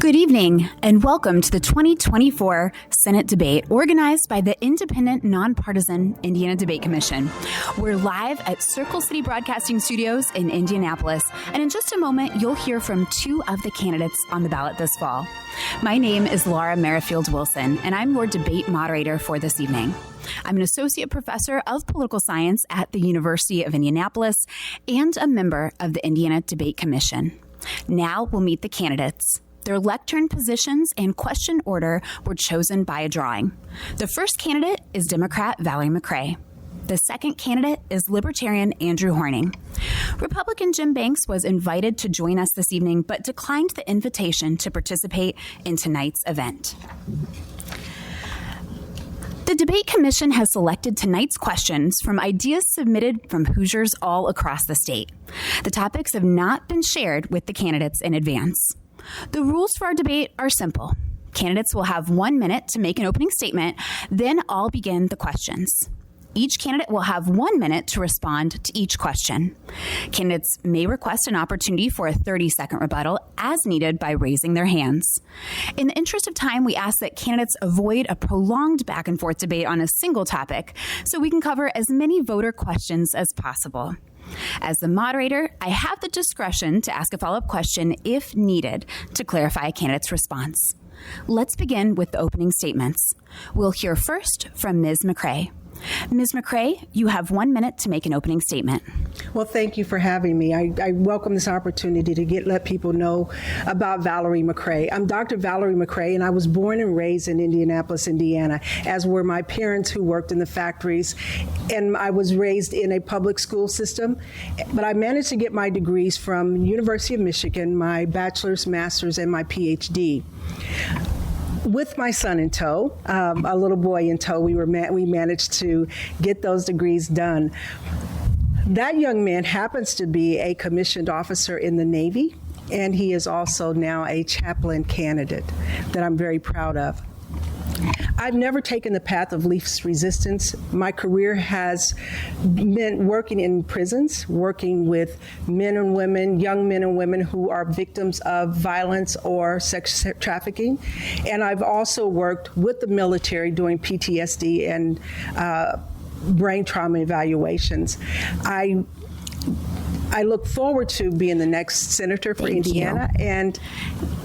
Good evening, and welcome to the 2024 Senate debate organized by the independent, nonpartisan Indiana Debate Commission. We're live at Circle City Broadcasting Studios in Indianapolis, and in just a moment, you'll hear from two of the candidates on the ballot this fall. My name is Laura Merrifield Wilson, and I'm your debate moderator for this evening. I'm an associate professor of political science at the University of Indianapolis and a member of the Indiana Debate Commission. Now we'll meet the candidates. Their lectern positions and question order were chosen by a drawing. The first candidate is Democrat Valerie McRae. The second candidate is Libertarian Andrew Horning. Republican Jim Banks was invited to join us this evening, but declined the invitation to participate in tonight's event. The Debate Commission has selected tonight's questions from ideas submitted from Hoosiers all across the state. The topics have not been shared with the candidates in advance. The rules for our debate are simple. Candidates will have 1 minute to make an opening statement, then I'll begin the questions. Each candidate will have 1 minute to respond to each question. Candidates may request an opportunity for a 30-second rebuttal as needed by raising their hands. In the interest of time, we ask that candidates avoid a prolonged back-and-forth debate on a single topic so we can cover as many voter questions as possible. As the moderator, I have the discretion to ask a follow-up question if needed to clarify a candidate's response. Let's begin with the opening statements. We'll hear first from Ms. McRae. Ms. McRae, you have 1 minute to make an opening statement. Well, thank you for having me. I welcome this opportunity to let people know about Valerie McRae. I'm Dr. Valerie McRae, and I was born and raised in Indianapolis, Indiana, as were my parents who worked in the factories, and I was raised in a public school system. But I managed to get my degrees from University of Michigan, my bachelor's, master's, and my PhD. With my son in tow, a little boy in tow, we managed to get those degrees done. That young man happens to be a commissioned officer in the Navy, and he is also now a chaplain candidate that I'm very proud of. I've never taken the path of least resistance. My career has been working in prisons, working with men and women, young men and women who are victims of violence or sex trafficking. And I've also worked with the military doing PTSD and brain trauma evaluations. I look forward to being the next senator for Indiana, and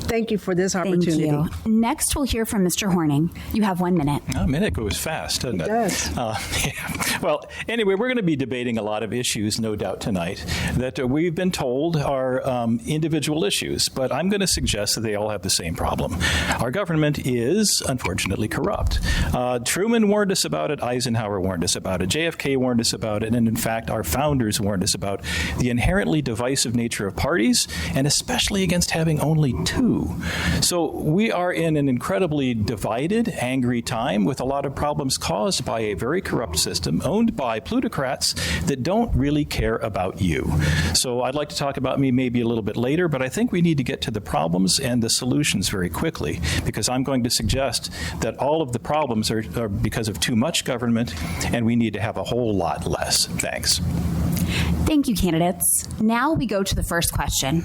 thank you for this opportunity. Thank you. Next, we'll hear from Mr. Horning. You have 1 minute. A minute goes fast, doesn't it? It does. Yeah. Well, anyway, we're going to be debating a lot of issues, no doubt, tonight that we've been told are individual issues, but I'm going to suggest that they all have the same problem. Our government is, unfortunately, corrupt. Truman warned us about it. Eisenhower warned us about it. JFK warned us about it. And in fact, our founders warned us about the inherently divisive nature of parties, and especially against having only two. So we are in an incredibly divided, angry time with a lot of problems caused by a very corrupt system owned by plutocrats that don't really care about you. So I'd like to talk about me maybe a little bit later, but I think we need to get to the problems and the solutions very quickly, because I'm going to suggest that all of the problems are because of too much government, and we need to have a whole lot less. Thanks. Thank you, candidates. Now we go to the first question.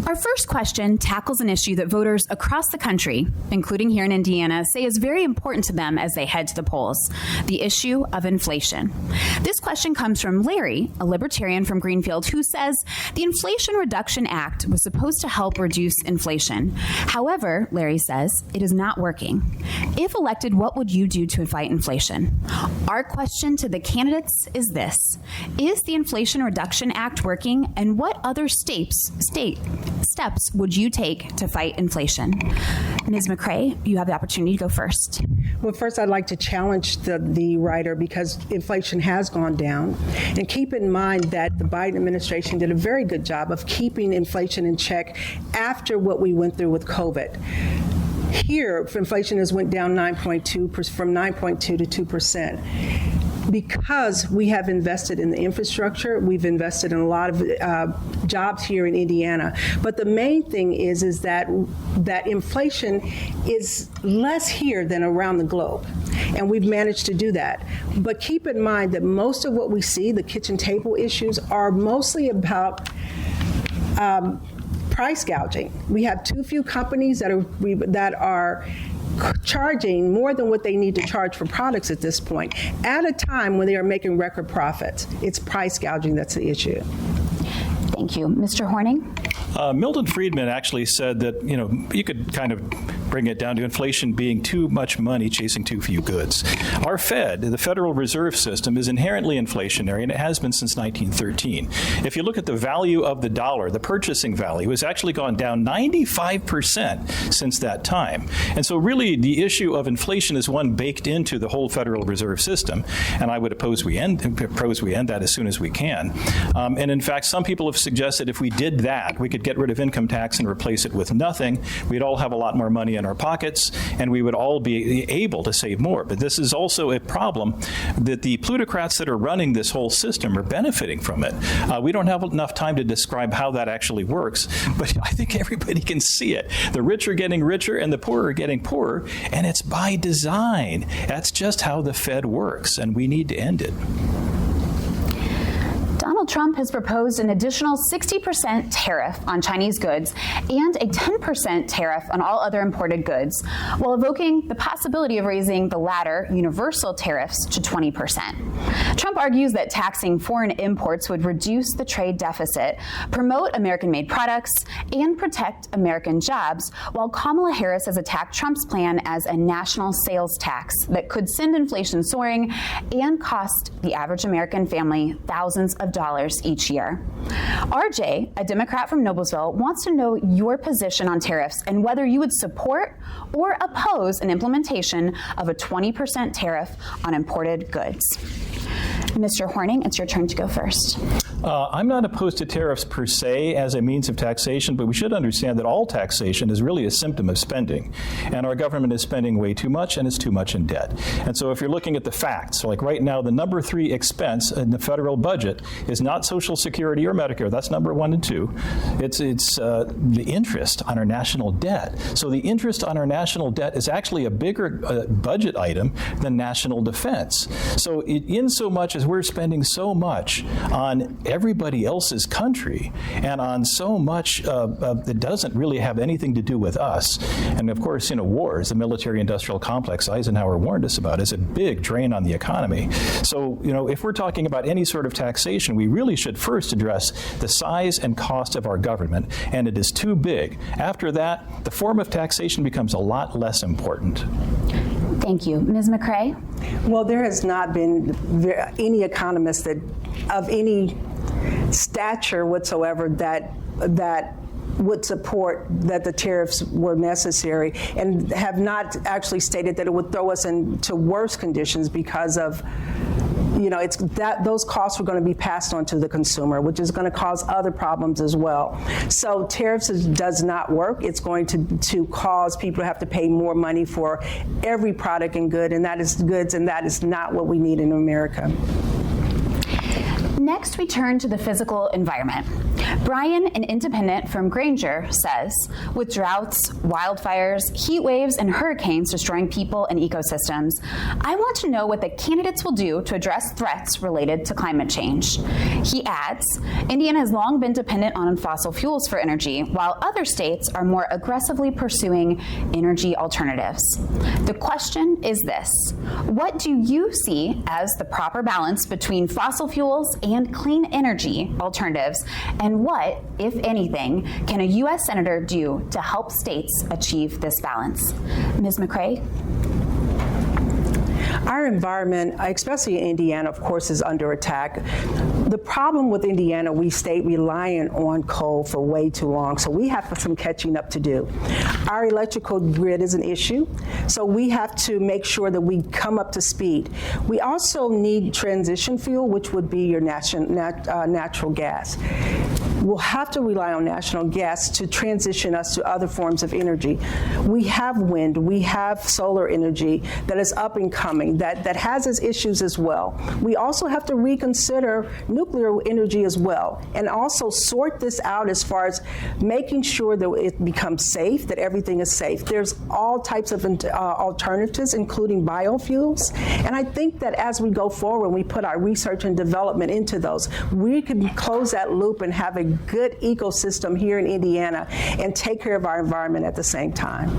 Our first question tackles an issue that voters across the country, including here in Indiana, say is very important to them as they head to the polls, the issue of inflation. This question comes from Larry, a libertarian from Greenfield, who says the Inflation Reduction Act was supposed to help reduce inflation. However, Larry says, it is not working. If elected, what would you do to fight inflation? Our question to the candidates is this: is the Inflation Reduction Act working, and what other steps would you take to fight inflation? Ms. McRae, you have the opportunity to go first. Well, first, I'd like to challenge the writer, because inflation has gone down. And keep in mind that the Biden administration did a very good job of keeping inflation in check after what we went through with COVID. Here, inflation has went down from 9.2 to 2%. Because we have invested in the infrastructure, we've invested in a lot of jobs here in Indiana. But the main thing is that inflation is less here than around the globe. And we've managed to do that. But keep in mind that most of what we see, the kitchen table issues, are mostly about price gouging. We have too few companies that are charging more than what they need to charge for products at this point, at a time when they are making record profits. It's price gouging that's the issue. Thank you. Mr. Horning? Milton Friedman actually said that, you could kind of bring it down to inflation being too much money chasing too few goods. Our Fed, the Federal Reserve System, is inherently inflationary, and it has been since 1913. If you look at the value of the dollar, the purchasing value has actually gone down 95% since that time. And so really the issue of inflation is one baked into the whole Federal Reserve System, and I would propose we end that as soon as we can. And in fact, some people have suggested if we did that, we could get rid of income tax and replace it with nothing. We'd all have a lot more money in our pockets, and we would all be able to save more. But this is also a problem that the plutocrats that are running this whole system are benefiting from it. We don't have enough time to describe how that actually works, but I think everybody can see it. The rich are getting richer and the poor are getting poorer, and it's by design. That's just how the Fed works, and we need to end it. Donald Trump has proposed an additional 60% tariff on Chinese goods and a 10% tariff on all other imported goods, while evoking the possibility of raising the latter, universal tariffs, to 20%. Trump argues that taxing foreign imports would reduce the trade deficit, promote American-made products, and protect American jobs, while Kamala Harris has attacked Trump's plan as a national sales tax that could send inflation soaring and cost the average American family thousands of dollars each year. RJ, a Democrat from Noblesville, wants to know your position on tariffs and whether you would support or oppose an implementation of a 20% tariff on imported goods. Mr. Horning, it's your turn to go first. I'm not opposed to tariffs per se as a means of taxation, but we should understand that all taxation is really a symptom of spending. And our government is spending way too much, and it's too much in debt. And so if you're looking at the facts, like right now, the number 3 expense in the federal budget is not Social Security or Medicare. That's number 1 and 2. It's the interest on our national debt. So the interest on our national debt is actually a bigger budget item than national defense. So in so much as we're spending so much on everybody else's country and on so much that doesn't really have anything to do with us. And of course, wars, the military-industrial complex Eisenhower warned us about, is a big drain on the economy. So, if we're talking about any sort of taxation, we really should first address the size and cost of our government, and it is too big. After that, the form of taxation becomes a lot less important. Thank you. Ms. McCrae? Well, there has not been any economist that of any stature whatsoever that would support that the tariffs were necessary, and have not actually stated that it would throw us into worse conditions because of it's that those costs are going to be passed on to the consumer, which is going to cause other problems as well. So tariffs does not work. It's going to cause people to have to pay more money for every product and good, and that is not what we need in America. Next, we turn to the physical environment. Brian, an independent from Granger, says, with droughts, wildfires, heat waves, and hurricanes destroying people and ecosystems, I want to know what the candidates will do to address threats related to climate change. He adds, Indiana has long been dependent on fossil fuels for energy, while other states are more aggressively pursuing energy alternatives. The question is this: what do you see as the proper balance between fossil fuels and clean energy alternatives, and what, if anything, can a U.S. Senator do to help states achieve this balance? Ms. McCrae? Our environment, especially in Indiana, of course, is under attack. The problem with Indiana, we stayed reliant on coal for way too long, so we have some catching up to do. Our electrical grid is an issue, so we have to make sure that we come up to speed. We also need transition fuel, which would be your natural gas. We'll have to rely on natural gas to transition us to other forms of energy. We have wind, we have solar energy that is up and coming, that has its issues as well. We also have to reconsider nuclear energy as well, and also sort this out as far as making sure that it becomes safe, that everything is safe. There's all types of alternatives, including biofuels, and I think that as we go forward, we put our research and development into those, we can close that loop and have a good ecosystem here in Indiana and take care of our environment at the same time.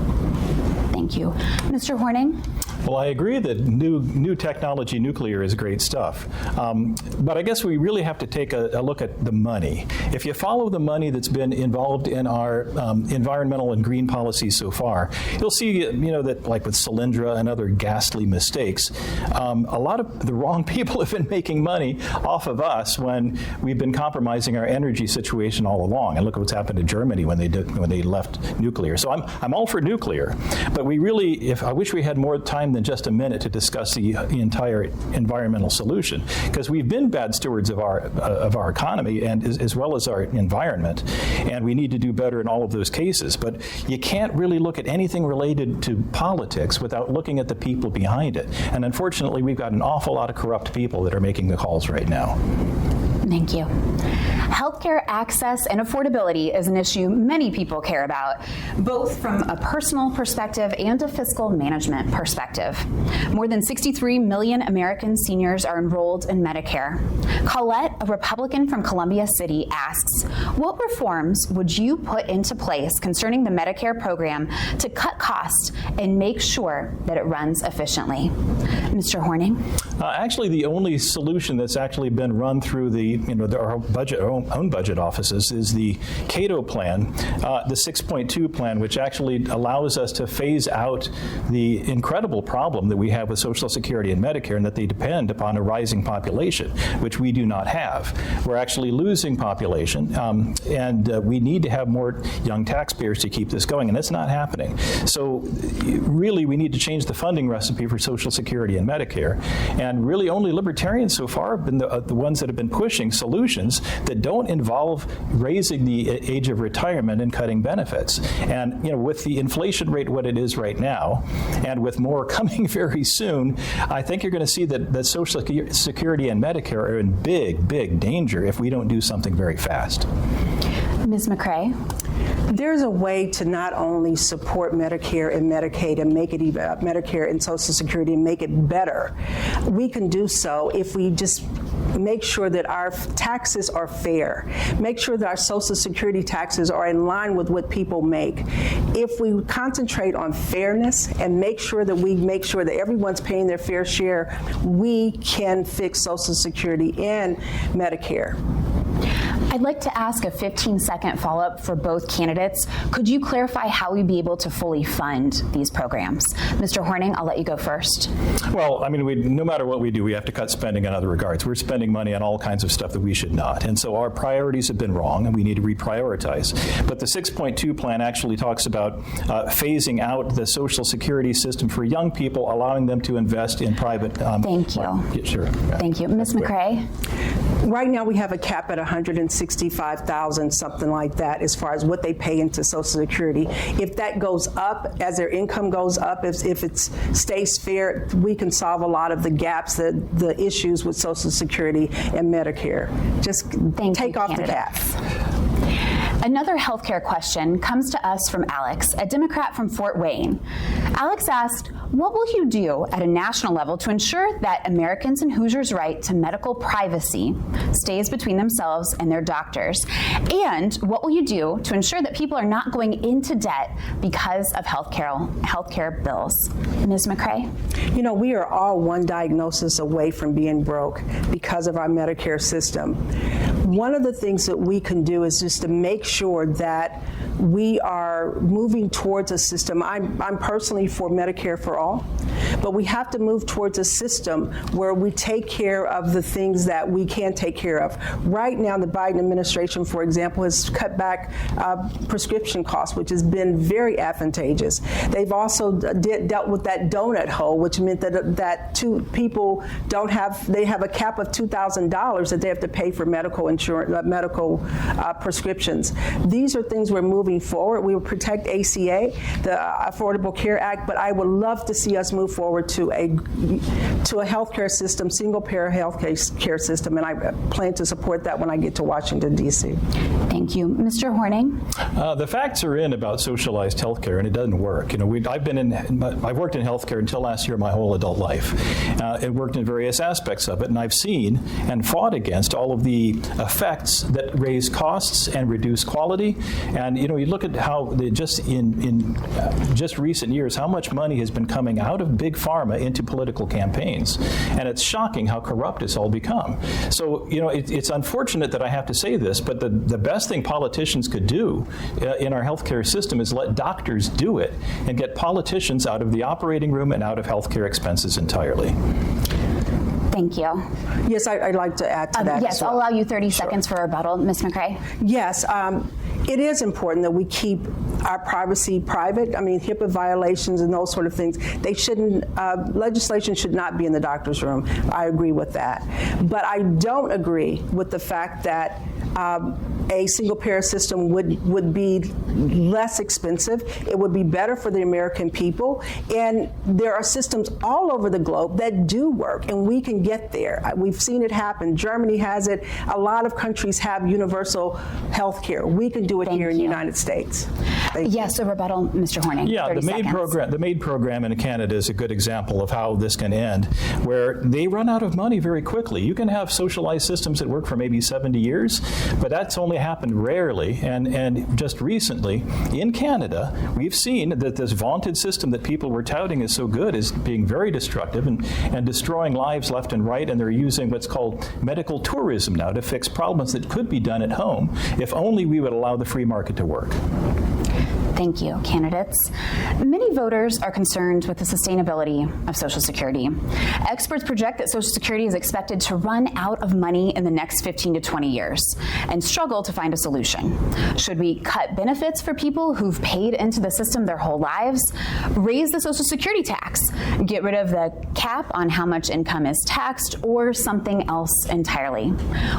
Thank you. Mr. Horning? Well, I agree that new technology, nuclear, is great stuff. But I guess we really have to take a look at the money. If you follow the money that's been involved in our environmental and green policies so far, you'll see, that like with Solyndra and other ghastly mistakes, a lot of the wrong people have been making money off of us when we've been compromising our energy situation all along. And look at what's happened to Germany when they left nuclear. So I'm all for nuclear, but I wish we had more time than just a minute to discuss the entire environmental solution, because we've been bad stewards of our economy and as well as our environment, and we need to do better in all of those cases. But you can't really look at anything related to politics without looking at the people behind it. And unfortunately, we've got an awful lot of corrupt people that are making the calls right now. Thank you. Healthcare access and affordability is an issue many people care about, both from a personal perspective and a fiscal management perspective. More than 63 million American seniors are enrolled in Medicare. Colette, a Republican from Columbia City, asks, what reforms would you put into place concerning the Medicare program to cut costs and make sure that it runs efficiently? Mr. Horning? Actually, the only solution that's actually been run through our own budget offices is the Cato plan, the 6.2 plan, which actually allows us to phase out the incredible problem that we have with Social Security and Medicare, and that they depend upon a rising population, which we do not have. We're actually losing population, and we need to have more young taxpayers to keep this going, and that's not happening. So really, we need to change the funding recipe for Social Security and Medicare, and really only libertarians so far have been the ones that have been pushing solutions that don't involve raising the age of retirement and cutting benefits. And with the inflation rate what it is right now, and with more coming very soon, I think you're going to see that Social Security and Medicare are in big, big danger if we don't do something very fast. Ms. McCray? There's a way to not only support Medicare and Medicaid and make it even Medicare and Social Security and make it better. We can do so if we just make sure that our taxes are fair, make sure that our Social Security taxes are in line with what people make. If we concentrate on fairness and make sure that everyone's paying their fair share, we can fix Social Security and Medicare. I'd like to ask a 15-second follow-up for both candidates. Could you clarify how we'd be able to fully fund these programs? Mr. Horning, I'll let you go first. Well, no matter what we do, we have to cut spending in other regards. We're spending money on all kinds of stuff that we should not. And so our priorities have been wrong, and we need to reprioritize. But the 6.2 plan actually talks about phasing out the Social Security system for young people, allowing them to invest in private. Thank you. Sure. Thank you. Ms. McCray? Right now, we have a cap at $165,000, something like that, as far as what they pay into Social Security. If that goes up, as their income goes up, if it stays fair, we can solve a lot of the gaps, the issues with Social Security and Medicare. Just take off the cap. Another healthcare question comes to us from Alex, a Democrat from Fort Wayne. Alex asked, what will you do at a national level to ensure that Americans and Hoosiers' right to medical privacy stays between themselves and their doctors? And what will you do to ensure that people are not going into debt because of healthcare bills? Ms. McCray? We are all one diagnosis away from being broke because of our Medicare system. One of the things that we can do is just to make sure that we are moving towards a system. I'm personally for Medicare for all, but we have to move towards a system where we take care of the things that we can take care of. Right now, the Biden administration, for example, has cut back prescription costs, which has been very advantageous. They've also dealt with that donut hole, which meant that people they have a cap of $2,000 that they have to pay for medical insurance, medical prescriptions. These are things we're moving forward. We will protect ACA, the Affordable Care Act, but I would love to see us move forward to a healthcare system, single-payer healthcare system, and I plan to support that when I get to Washington, D.C. Thank Thank you. Mr. Horning? The facts are in about socialized healthcare, and it doesn't work. I've worked in healthcare until last year my whole adult life. And worked in various aspects of it, and I've seen and fought against all of the effects that raise costs and reduce quality. And you look at how just in recent years, how much money has been coming out of big pharma into political campaigns, and it's shocking how corrupt it's all become. So it's unfortunate that I have to say this, but the best thing politicians could do in our healthcare system is let doctors do it and get politicians out of the operating room and out of healthcare expenses entirely. Thank you. Yes, I'd like to add to that. Yes, I'll allow you 30 seconds for rebuttal. Ms. McCray? Yes, it is important that we keep our privacy private. I mean, HIPAA violations and those sort of things, they shouldn't, legislation should not be in the doctor's room. I agree with that. But I don't agree with the fact that a single-payer system would be less expensive. It would be better for the American people. And there are systems all over the globe that do work, and we can get there. We've seen it happen. Germany has it. A lot of countries have universal health care. We can do it here in the United States. Yes, a rebuttal, Mr. Horning. Yeah, the MAID program in Canada is a good example of how this can end, where they run out of money very quickly. You can have socialized systems that work for maybe 70 years, but that's only happened rarely. And just recently in Canada, we've seen that this vaunted system that people were touting as so good is being very destructive and destroying lives left and right. And they're using what's called medical tourism now to fix problems that could be done at home if only we would allow the free market to work. Thank you, candidates. Many voters are concerned with the sustainability of Social Security. Experts project that Social Security is expected to run out of money in the next 15 to 20 years and struggle to find a solution. Should we cut benefits for people who've paid into the system their whole lives, raise the Social Security tax, get rid of the cap on how much income is taxed, or something else entirely?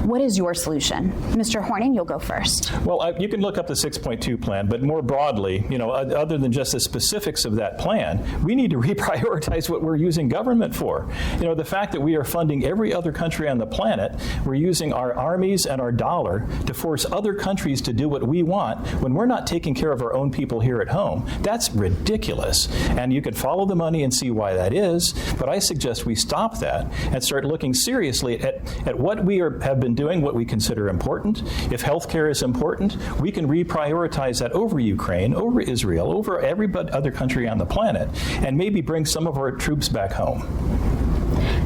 What is your solution? Mr. Horning, you'll go first. Well, you can look up the 6.2 plan, but more broadly, other than just the specifics of that plan, we need to reprioritize what we're using government for. The fact that we are funding every other country on the planet, we're using our armies and our dollar to force other countries to do what we want when we're not taking care of our own people here at home. That's ridiculous. And you can follow the money and see why that is, but I suggest we stop that and start looking seriously at what we have been doing, what we consider important. If health care is important, we can reprioritize that over Ukraine, over Israel, over every other country on the planet, and maybe bring some of our troops back home.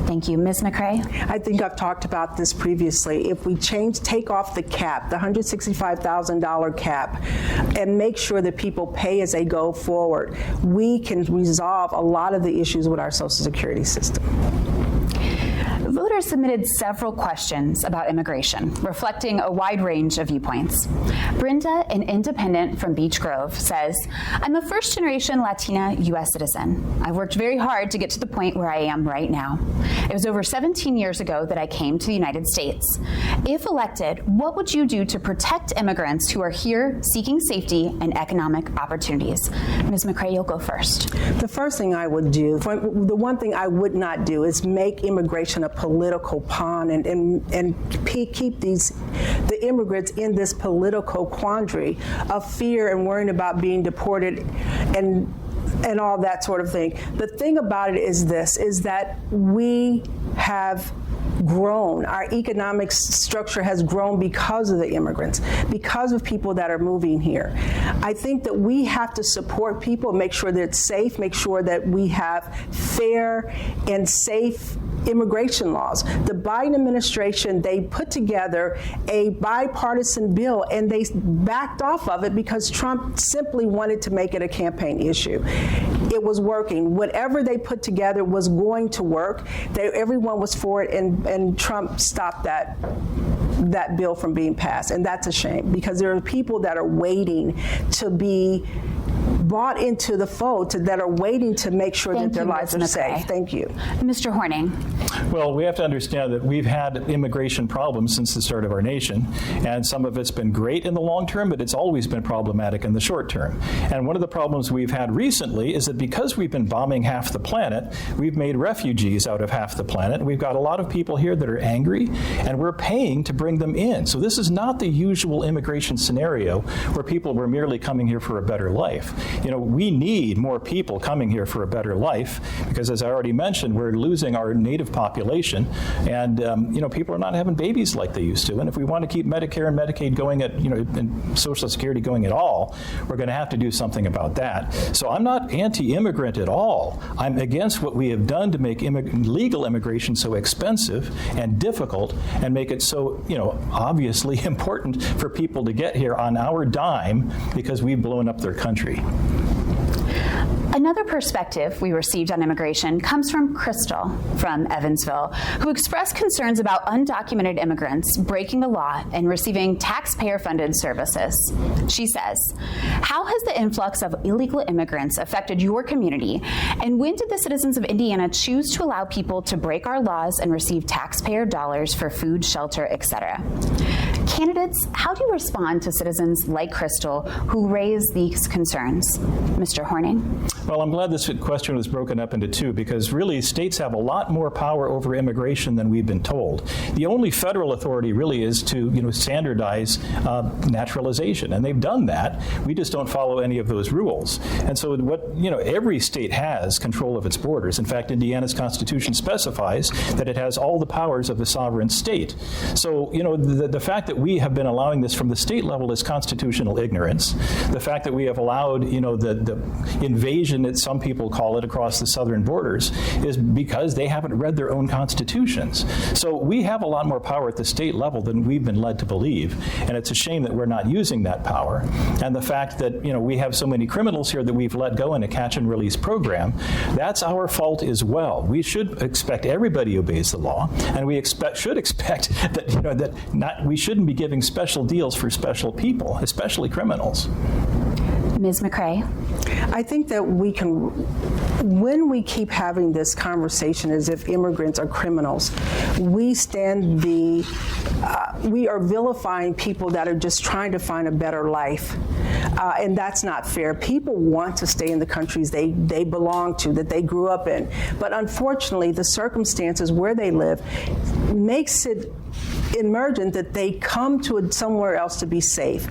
Thank you. Ms. McCray? I think I've talked about this previously. If we take off the cap, the $165,000 cap, and make sure that people pay as they go forward, we can resolve a lot of the issues with our Social Security system. Voters submitted several questions about immigration, reflecting a wide range of viewpoints. Brenda, an independent from Beech Grove, says, I'm a first-generation Latina U.S. citizen. I've worked very hard to get to the point where I am right now. It was over 17 years ago that I came to the United States. If elected, what would you do to protect immigrants who are here seeking safety and economic opportunities? Ms. McCray, you'll go first. The first thing I would do, the one thing I would not do, is make immigration a political pawn and keep the immigrants in this political quandary of fear and worrying about being deported and all that sort of thing. The thing about it is this, is that we have grown. Our economic structure has grown because of the immigrants, because of people that are moving here. I think that we have to support people, make sure that it's safe, make sure that we have fair and safe immigration laws. The Biden administration, they put together a bipartisan bill and they backed off of it because Trump simply wanted to make it a campaign issue. It was working. Whatever they put together was going to work. Everyone was for it, and Trump stopped that bill from being passed. And that's a shame, because there are people that are waiting to be bought into the fold that are waiting to make sure that their lives are safe. Thank you. Mr. Horning. Well, we have to understand that we've had immigration problems since the start of our nation, and some of it's been great in the long term, but it's always been problematic in the short term. And one of the problems we've had recently is that because we've been bombing half the planet, we've made refugees out of half the planet. We've got a lot of people here that are angry, and we're paying to bring them in. So this is not the usual immigration scenario where people were merely coming here for a better life. You know, we need more people coming here for a better life because, as I already mentioned, we're losing our native population, and you know, people are not having babies like they used to. And if we want to keep Medicare and Medicaid going at, you know, and Social Security going at all, we're going to have to do something about that. So I'm not anti-immigrant at all. I'm against what we have done to make legal immigration so expensive and difficult, and make it so, you know, obviously important for people to get here on our dime because we've blown up their country. Another perspective we received on immigration comes from Crystal from Evansville, who expressed concerns about undocumented immigrants breaking the law and receiving taxpayer-funded services. She says, how has the influx of illegal immigrants affected your community, and when did the citizens of Indiana choose to allow people to break our laws and receive taxpayer dollars for food, shelter, etc.? Candidates, how do you respond to citizens like Crystal who raise these concerns? Mr. Horning. Well, I'm glad this question was broken up into two, because really states have a lot more power over immigration than we've been told. The only federal authority really is to, you know, standardize naturalization, and they've done that. We just don't follow any of those rules. And so what, you know, every state has control of its borders. In fact, Indiana's Constitution specifies that it has all the powers of a sovereign state. So, you know, the fact that we have been allowing this from the state level is constitutional ignorance. The fact that we have allowed, you know, the invasion that some people call it across the southern borders is because they haven't read their own constitutions. So we have a lot more power at the state level than we've been led to believe, and it's a shame that we're not using that power. And the fact that, you know, we have so many criminals here that we've let go in a catch and release program, that's our fault as well. We should expect everybody obeys the law, and we should expect that, you know, we shouldn't be giving special deals for special people, especially criminals. Ms. McCray. I think that we can, when we keep having this conversation as if immigrants are criminals, we are vilifying people that are just trying to find a better life. And that's not fair. People want to stay in the countries they belong to, that they grew up in. But unfortunately, the circumstances where they live makes it emergent that they come to somewhere else to be safe.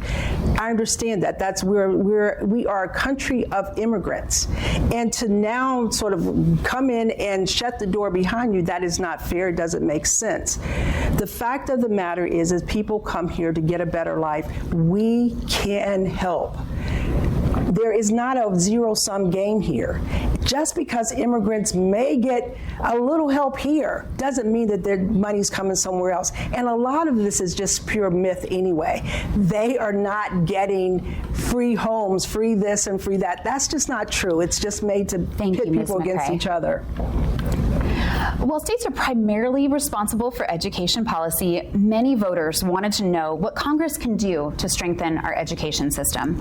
I understand that. That's where we are a country of immigrants. And to now sort of come in and shut the door behind you, that is not fair. It doesn't make sense. The fact of the matter is people come here to get a better life. We can help. There is not a zero-sum game here. Just because immigrants may get a little help here doesn't mean that their money's coming somewhere else. And a lot of this is just pure myth anyway. They are not getting free homes, free this and free that. That's just not true. It's just made to pit people against each other. While states are primarily responsible for education policy, many voters wanted to know what Congress can do to strengthen our education system.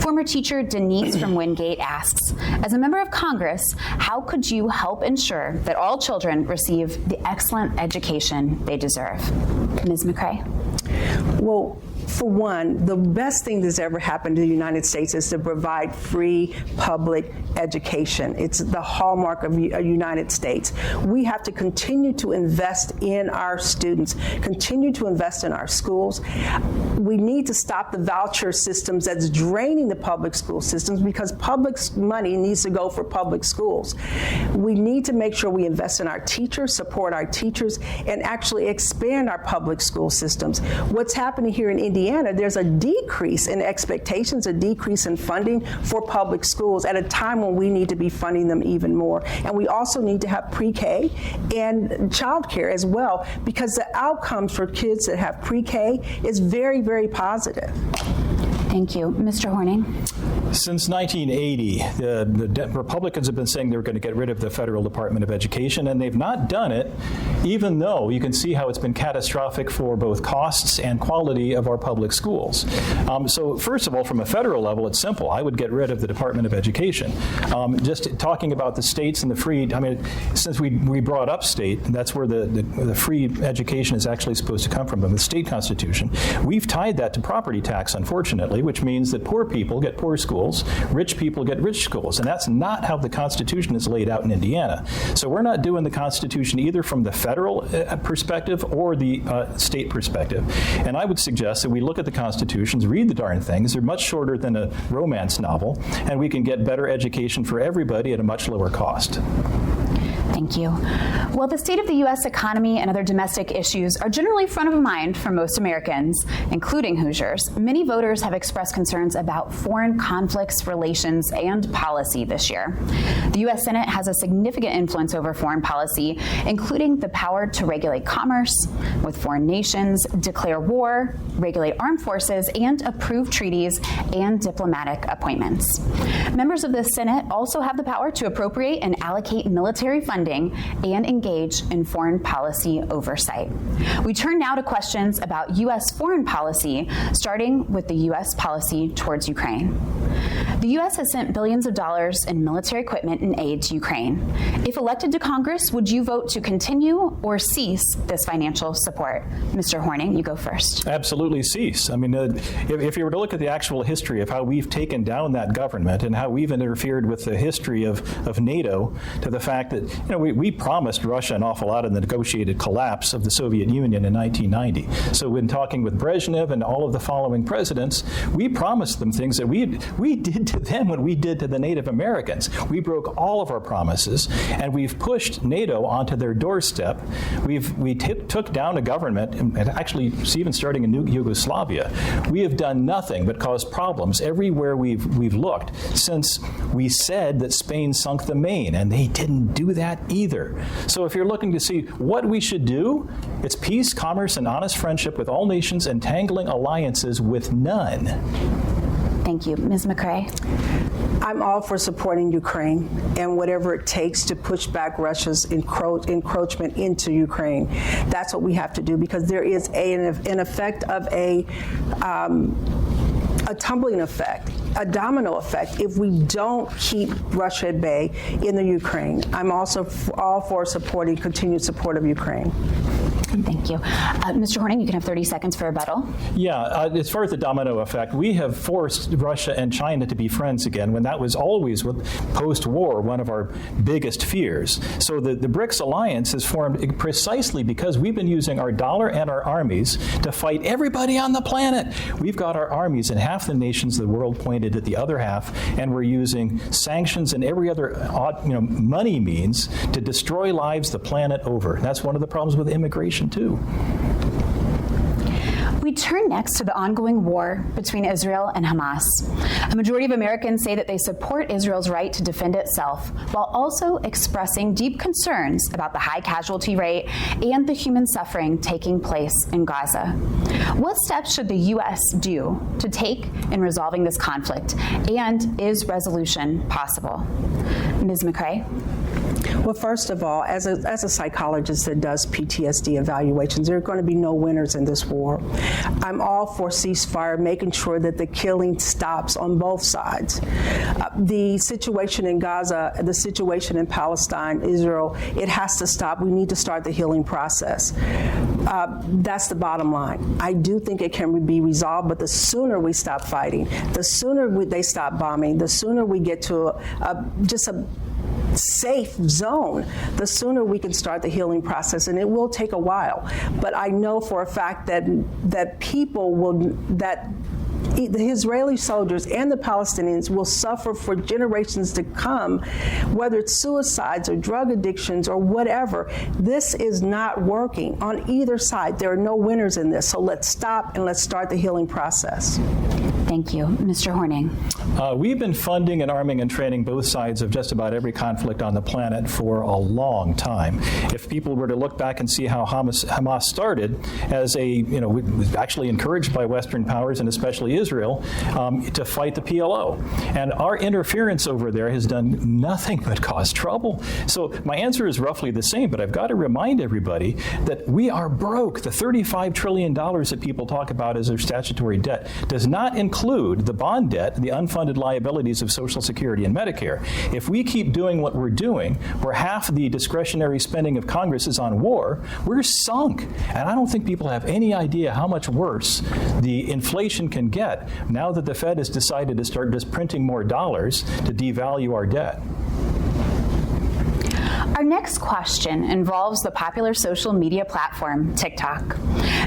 Former teacher Denise from Wingate asks, as a member of Congress, how could you help ensure that all children receive the excellent education they deserve? Ms. McCray. Well, for one, the best thing that's ever happened to the United States is to provide free public education. It's the hallmark of the United States. We have to continue to invest in our students, continue to invest in our schools. We need to stop the voucher systems that's draining the public school systems, because public money needs to go for public schools. We need to make sure we invest in our teachers, support our teachers, and actually expand our public school systems. What's happening here in Indiana, there's a decrease in expectations, a decrease in funding for public schools at a time when we need to be funding them even more. And we also need to have pre-K and childcare as well, because the outcomes for kids that have pre-K is very, very positive. Thank you. Mr. Horning? Since 1980, the Republicans have been saying they were going to get rid of the Federal Department of Education, and they've not done it, even though you can see how it's been catastrophic for both costs and quality of our public schools. So first of all, from a federal level, it's simple. I would get rid of the Department of Education. Just talking about the states and the free, since we brought up state, that's where the free education is actually supposed to come from the state constitution. We've tied that to property tax, unfortunately, which means that poor people get poor schools, rich people get rich schools, and that's not how the Constitution is laid out in Indiana. So we're not doing the Constitution either from the federal perspective or the state perspective. And I would suggest that we look at the Constitutions, read the darn things. They're much shorter than a romance novel, and we can get better education for everybody at a much lower cost. Thank you. Well, the state of the U.S. economy and other domestic issues are generally front of mind for most Americans, including Hoosiers. Many voters have expressed concerns about foreign conflicts, relations, and policy this year. The U.S. Senate has a significant influence over foreign policy, including the power to regulate commerce with foreign nations, declare war, regulate armed forces, and approve treaties and diplomatic appointments. Members of the Senate also have the power to appropriate and allocate military funding and engage in foreign policy oversight. We turn now to questions about U.S. foreign policy, starting with the U.S. policy towards Ukraine. The U.S. has sent billions of dollars in military equipment and aid to Ukraine. If elected to Congress, would you vote to continue or cease this financial support? Mr. Horning, you go first. Absolutely cease. If you were to look at the actual history of how we've taken down that government and how we've interfered with the history of NATO, to the fact that we promised Russia an awful lot in the negotiated collapse of the Soviet Union in 1990. So when talking with Brezhnev and all of the following presidents, we promised them things that we did to them what we did to the Native Americans. We broke all of our promises, and we've pushed NATO onto their doorstep. We took down a government, and actually even starting in New Yugoslavia. We have done nothing but cause problems everywhere we've looked since we said that Spain sunk the Maine, and they didn't do that either. So if you're looking to see what we should do, it's peace, commerce, and honest friendship with all nations, entangling alliances with none. Thank you. Ms. McCrae? I'm all for supporting Ukraine and whatever it takes to push back Russia's encroachment into Ukraine. That's what we have to do, because there is an effect of a tumbling effect, a domino effect, if we don't keep Russia at bay in the Ukraine. I'm also all for supporting continued support of Ukraine. Thank you. Mr. Horning, you can have 30 seconds for rebuttal. Yeah, as far as the domino effect, we have forced Russia and China to be friends again, when that was always, post-war, one of our biggest fears. So the BRICS alliance is formed precisely because we've been using our dollar and our armies to fight everybody on the planet. We've got our armies in half the nations of the world pointed at the other half, and we're using sanctions and every other money means to destroy lives the planet over. That's one of the problems with immigration, too. We turn next to the ongoing war between Israel and Hamas. A majority of Americans say that they support Israel's right to defend itself, while also expressing deep concerns about the high casualty rate and the human suffering taking place in Gaza. What steps should the U.S. do to take in resolving this conflict, and is resolution possible? Ms. McCrae? Well, first of all, as a psychologist that does PTSD evaluations, there are going to be no winners in this war. I'm all for ceasefire, making sure that the killing stops on both sides. The situation in Gaza, the situation in Palestine, Israel, it has to stop. We need to start the healing process. That's the bottom line. I do think it can be resolved, but the sooner we stop fighting, the sooner they stop bombing, the sooner we get to just a safe zone, the sooner we can start the healing process, and it will take a while. But I know for a fact that the Israeli soldiers and the Palestinians will suffer for generations to come, whether it's suicides or drug addictions or whatever. This is not working on either side. There are no winners in this. So let's stop and let's start the healing process. Thank you. Mr. Horning. We've been funding and arming and training both sides of just about every conflict on the planet for a long time. If people were to look back and see how Hamas started as was actually encouraged by Western powers and especially Israel to fight the PLO. And our interference over there has done nothing but cause trouble. So my answer is roughly the same, but I've got to remind everybody that we are broke. The $35 trillion that people talk about as their statutory debt does not include the bond debt, the unfunded liabilities of Social Security and Medicare. If we keep doing what we're doing, where half the discretionary spending of Congress is on war, we're sunk. And I don't think people have any idea how much worse the inflation can get now that the Fed has decided to start just printing more dollars to devalue our debt. Our next question involves the popular social media platform TikTok.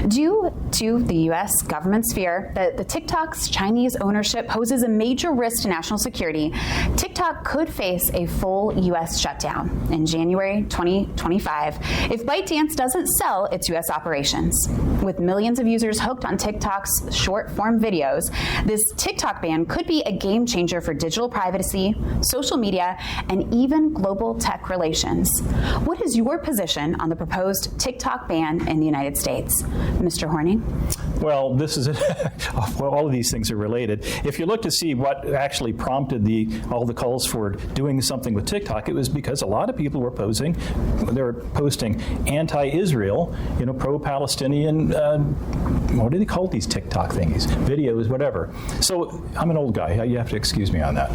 Due to the U.S. government's fear that the TikTok's Chinese ownership poses a major risk to national security, TikTok could face a full U.S. shutdown in January 2025 if ByteDance doesn't sell its U.S. operations. With millions of users hooked on TikTok's short-form videos, this TikTok ban could be a game changer for digital privacy, social media, and even global tech relations. What is your position on the proposed TikTok ban in the United States? Mr. Horning? Well, this is well, all of these things are related. If you look to see what actually prompted all the calls for doing something with TikTok, it was because a lot of people were posting anti-Israel, pro-Palestinian, what do they call these TikTok thingies? Videos, whatever. So I'm an old guy. You have to excuse me on that.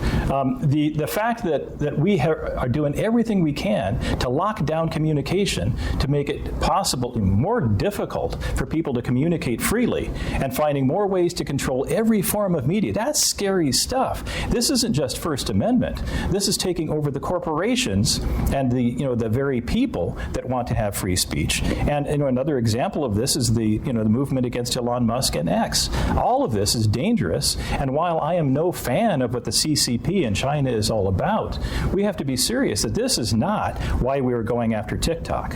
The fact that we are doing everything we can to lock down communication to make it possible, more difficult for people to communicate freely, and finding more ways to control every form of media. That's scary stuff. This isn't just First Amendment. This is taking over the corporations and the very people that want to have free speech. And another example of this is the movement against Elon Musk and X. All of this is dangerous. And while I am no fan of what the CCP in China is all about, we have to be serious that this is not why we were going after TikTok.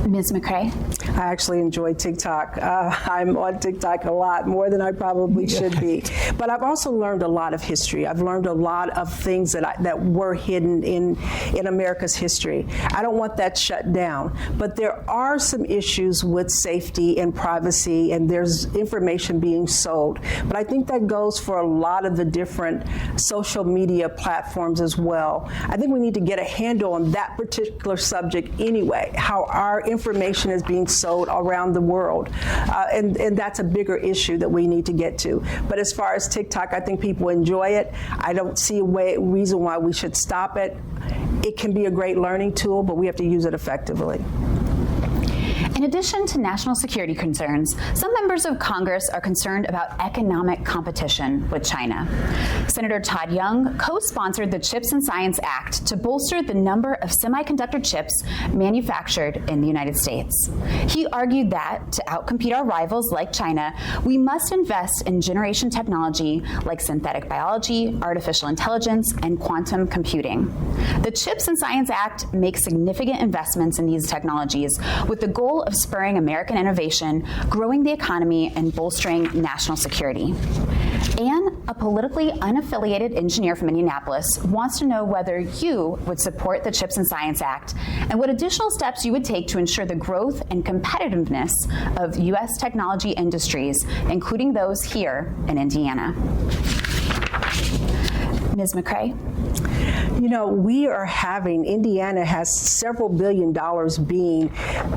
Ms. McCrae? I actually enjoy TikTok. I'm on TikTok a lot, more than I probably should be. But I've also learned a lot of history. I've learned a lot of things that were hidden in America's history. I don't want that shut down. But there are some issues with safety and privacy, and there's information being sold. But I think that goes for a lot of the different social media platforms as well. I think we need to get a handle on that particular subject anyway, how our information is being sold around the world. And that's a bigger issue that we need to get to. But as far as TikTok, I think people enjoy it. I don't see a reason why we should stop it. It can be a great learning tool, but we have to use it effectively. In addition to national security concerns, some members of Congress are concerned about economic competition with China. Senator Todd Young co-sponsored the CHIPS and Science Act to bolster the number of semiconductor chips manufactured in the United States. He argued that to outcompete our rivals like China, we must invest in generation technology like synthetic biology, artificial intelligence, and quantum computing. The CHIPS and Science Act makes significant investments in these technologies with the goal of spurring American innovation, growing the economy, and bolstering national security. And a politically unaffiliated engineer from Indianapolis wants to know whether you would support the CHIPS and Science Act and what additional steps you would take to ensure the growth and competitiveness of U.S. technology industries, including those here in Indiana. Ms. McCrae? Indiana has several $billions being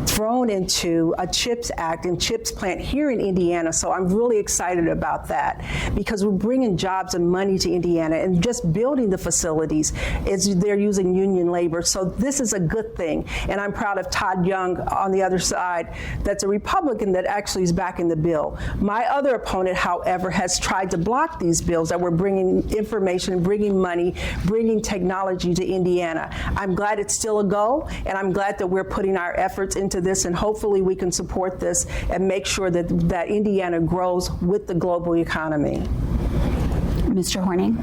thrown into a CHIPS Act and CHIPS plant here in Indiana. So I'm really excited about that because we're bringing jobs and money to Indiana, and just building the facilities they're using union labor. So this is a good thing. And I'm proud of Todd Young on the other side, that's a Republican that actually is backing the bill. My other opponent, however, has tried to block these bills that we're bringing information, bringing money, bringing technology to Indiana. I'm glad it's still a go, and I'm glad that we're putting our efforts into this, and hopefully we can support this and make sure that Indiana grows with the global economy. Mr. Horning?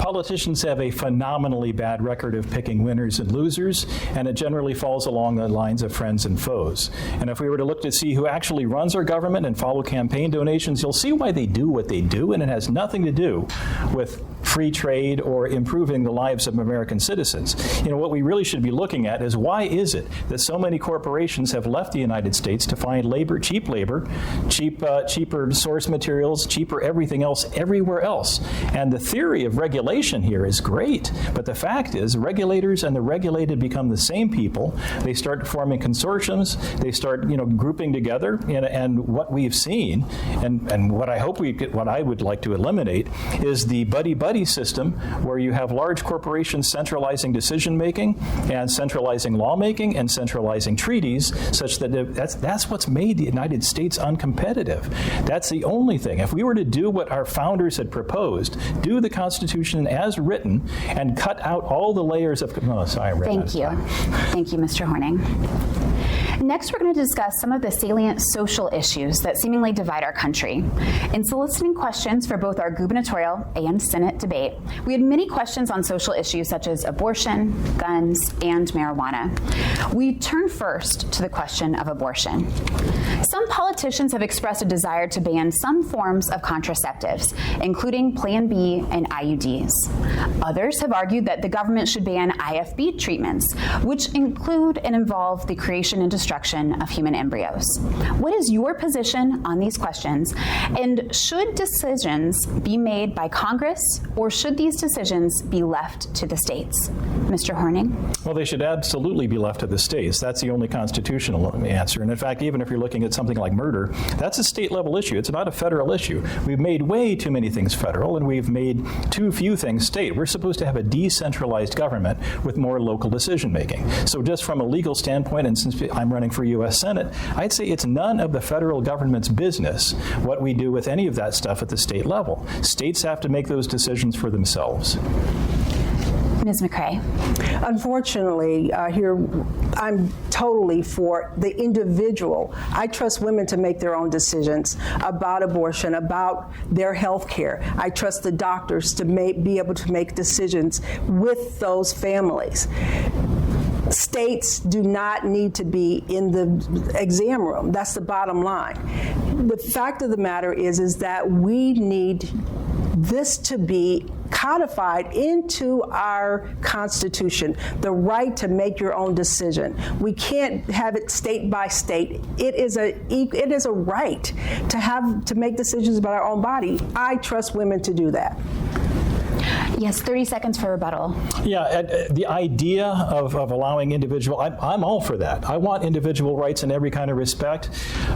Politicians have a phenomenally bad record of picking winners and losers, and it generally falls along the lines of friends and foes. And if we were to look to see who actually runs our government and follow campaign donations, you'll see why they do what they do, and it has nothing to do with free trade or improving the lives of American citizens. What we really should be looking at is why is it that so many corporations have left the United States to find cheaper source materials, cheaper everything else everywhere else. And the theory of regulation here is great, but the fact is regulators and the regulated become the same people. They start forming consortiums, they start grouping together, and what we've seen, and what I would like to eliminate is the buddy-buddy system where you have large corporations centralizing decision-making and centralizing lawmaking and centralizing treaties, such that that's what's made the United States uncompetitive. That's the only thing. If we were to do what our founders had proposed, do the Constitution as written, and cut out all the layers of... Oh, sorry, Thank you. Thank you, Mr. Horning. Next, we're going to discuss some of the salient social issues that seemingly divide our country. In soliciting questions for both our gubernatorial and Senate debate, we had many questions on social issues such as abortion, guns, and marijuana. We turn first to the question of abortion. Some politicians have expressed a desire to ban some forms of contraceptives, including Plan B and IUDs. Others have argued that the government should ban IFB treatments, which include and involve the creation and destruction of human embryos. What is your position on these questions? And should decisions be made by Congress, or should these decisions be left to the states? Mr. Horning? Well, they should absolutely be left to the states. That's the only constitutional answer. And in fact, even if you're looking at something like murder, that's a state-level issue. It's not a federal issue. We've made way too many things federal, and we've made too few things state. We're supposed to have a decentralized government with more local decision-making. So just from a legal standpoint, and since I'm running for U.S. Senate, I'd say it's none of the federal government's business what we do with any of that stuff at the state level. States have to make those decisions for themselves. Ms. McCray. Unfortunately, here I'm totally for the individual. I trust women to make their own decisions about abortion, about their health care. I trust the doctors to be able to make decisions with those families. States do not need to be in the exam room. That's the bottom line. The fact of the matter is that we need this to be codified into our Constitution, the right to make your own decision. We can't have it state by state. It is a right to make decisions about our own body. I trust women to do that. Yes, 30 seconds for rebuttal. Yeah, the idea of allowing individual, I'm all for that. I want individual rights in every kind of respect,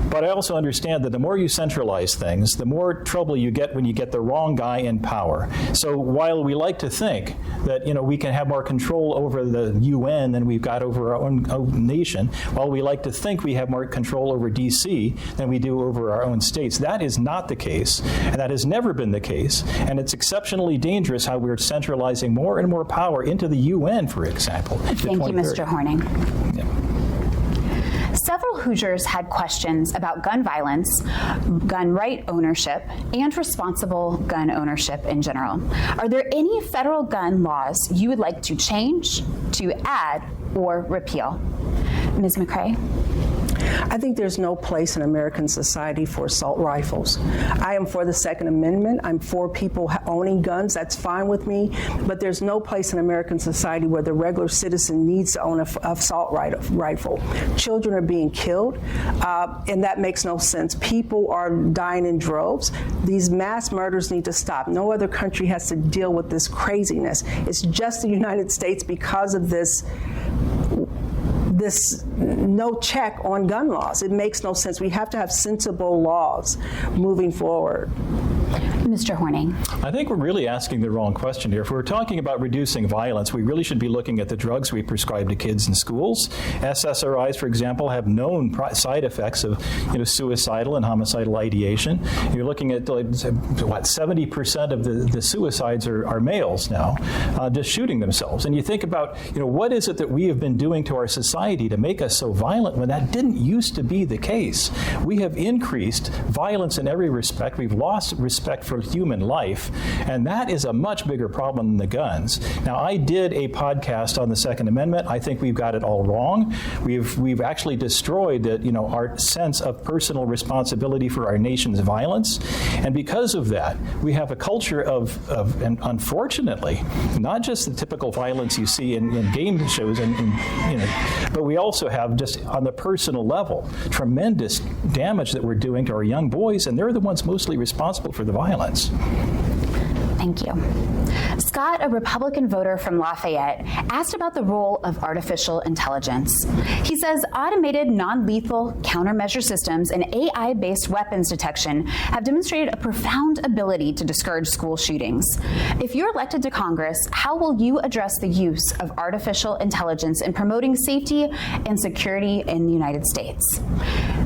but I also understand that the more you centralize things, the more trouble you get when you get the wrong guy in power. So while we like to think that we can have more control over the UN than we've got over our own nation, while we like to think we have more control over D.C. than we do over our own states, that is not the case, and that has never been the case, and it's exceptionally dangerous how we're centralizing more and more power into the UN, for example. Thank you, Mr. Horning. Yeah. Several Hoosiers had questions about gun violence, gun right ownership, and responsible gun ownership in general. Are there any federal gun laws you would like to change, to add, or repeal? Ms. McCray? I think there's no place in American society for assault rifles. I am for the Second Amendment. I'm for people owning guns. That's fine with me. But there's no place in American society where the regular citizen needs to own an assault rifle. Children are being killed, and that makes no sense. People are dying in droves. These mass murders need to stop. No other country has to deal with this craziness. It's just the United States because of this no check on gun laws. It makes no sense. We have to have sensible laws moving forward. Mr. Horning. I think we're really asking the wrong question here. If we're talking about reducing violence, we really should be looking at the drugs we prescribe to kids in schools. SSRIs, for example, have known side effects of suicidal and homicidal ideation. You're looking at 70% of the suicides are males now, just shooting themselves. And you think about what is it that we have been doing to our society to make us so violent when that didn't used to be the case. We have increased violence in every respect. We've lost respect for for human life, and that is a much bigger problem than the guns. Now, I did a podcast on the Second Amendment. I think we've got it all wrong. We've actually destroyed our sense of personal responsibility for our nation's violence, and because of that, we have a culture and unfortunately, not just the typical violence you see in game shows, but we also have, just on the personal level, tremendous damage that we're doing to our young boys, and they're the ones mostly responsible for the violence. Thank you. Scott, a Republican voter from Lafayette, asked about the role of artificial intelligence. He says automated non-lethal countermeasure systems and AI-based weapons detection have demonstrated a profound ability to discourage school shootings. If you're elected to Congress, how will you address the use of artificial intelligence in promoting safety and security in the United States?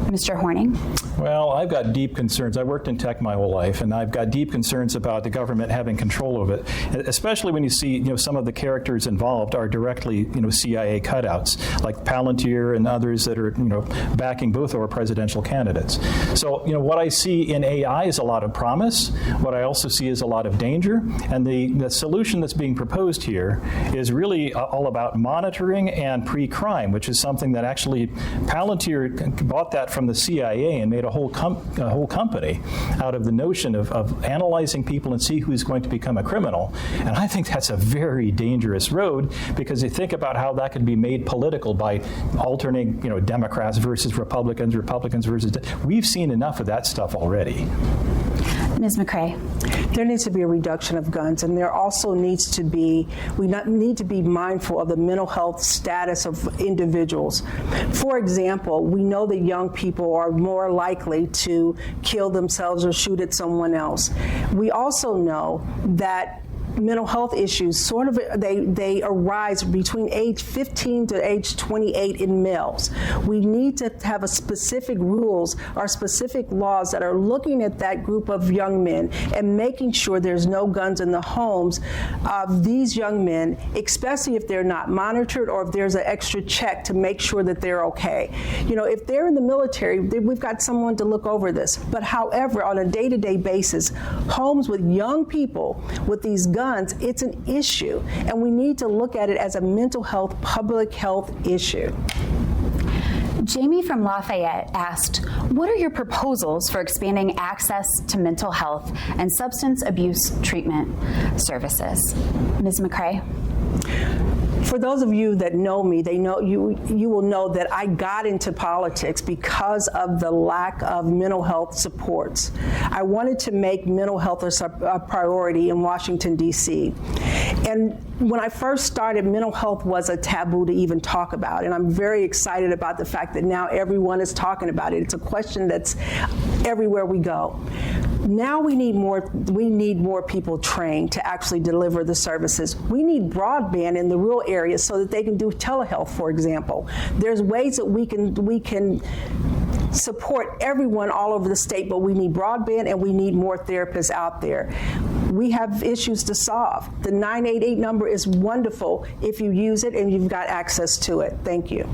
Mr. Horning? Well, I've got deep concerns. I worked in tech my whole life, and I've got deep concerns about the government having control of it, especially when you see, some of the characters involved are directly, CIA cutouts, like Palantir and others that are, backing both of our presidential candidates. So, what I see in AI is a lot of promise. What I also see is a lot of danger, and the solution that's being proposed here is really all about monitoring and pre-crime, which is something that actually Palantir bought that from the CIA and made a whole company out of the notion of analyzing people and see who's going to become a criminal. And I think that's a very dangerous road, because you think about how that could be made political by alternating, Democrats versus Republicans, Republicans versus... We've seen enough of that stuff already. Ms. McCrae. There needs to be a reduction of guns, and there also needs to be, need to be mindful of the mental health status of individuals. For example, we know that young people are more likely to kill themselves or shoot at someone else. We also know that mental health issues they arise between age 15 to age 28 in males. We need to have a specific rules or specific laws that are looking at that group of young men and making sure there's no guns in the homes of these young men, especially if they're not monitored or if there's an extra check to make sure that they're okay. If they're in the military, we've got someone to look over this. But however, on a day-to-day basis, homes with young people with these guns, it's an issue, and we need to look at it as a mental health, public health issue. Jamie from Lafayette asked, what are your proposals for expanding access to mental health and substance abuse treatment services? Ms. McCrae? For those of you that know me, you will know that I got into politics because of the lack of mental health supports. I wanted to make mental health a priority in Washington, D.C. And when I first started, mental health was a taboo to even talk about, and I'm very excited about the fact that now everyone is talking about it. It's a question that's everywhere we go. Now we need more people trained to actually deliver the services. We need broadband in the rural areas so that they can do telehealth, for example. There's ways that we can support everyone all over the state, but we need broadband and we need more therapists out there. We have issues to solve. The 988 number is wonderful if you use it and you've got access to it. Thank you.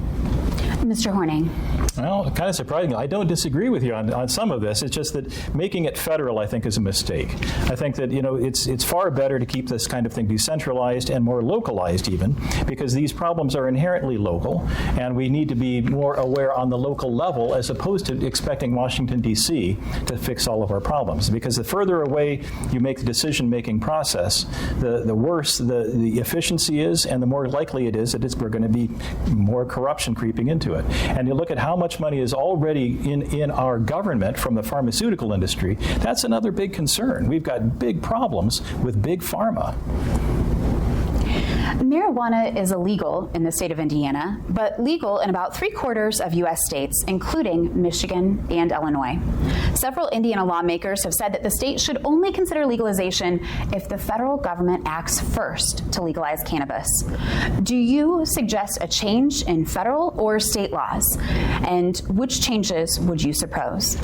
Mr. Horning. Well, kind of surprising. I don't disagree with you on some of this. It's just that making it federal, I think, is a mistake. I think that, it's far better to keep this kind of thing decentralized and more localized even, because these problems are inherently local, and we need to be more aware on the local level as opposed to expecting Washington, D.C. to fix all of our problems. Because the further away you make the decision-making process, the worse the efficiency is, and the more likely it is that we're going to be more corruption creeping into it. And you look at how much money is already in our government from the pharmaceutical industry, that's another big concern. We've got big problems with big pharma. Marijuana is illegal in the state of Indiana, but legal in about 3/4 of U.S. states, including Michigan and Illinois. Several Indiana lawmakers have said that the state should only consider legalization if the federal government acts first to legalize cannabis. Do you suggest a change in federal or state laws? And which changes would you propose?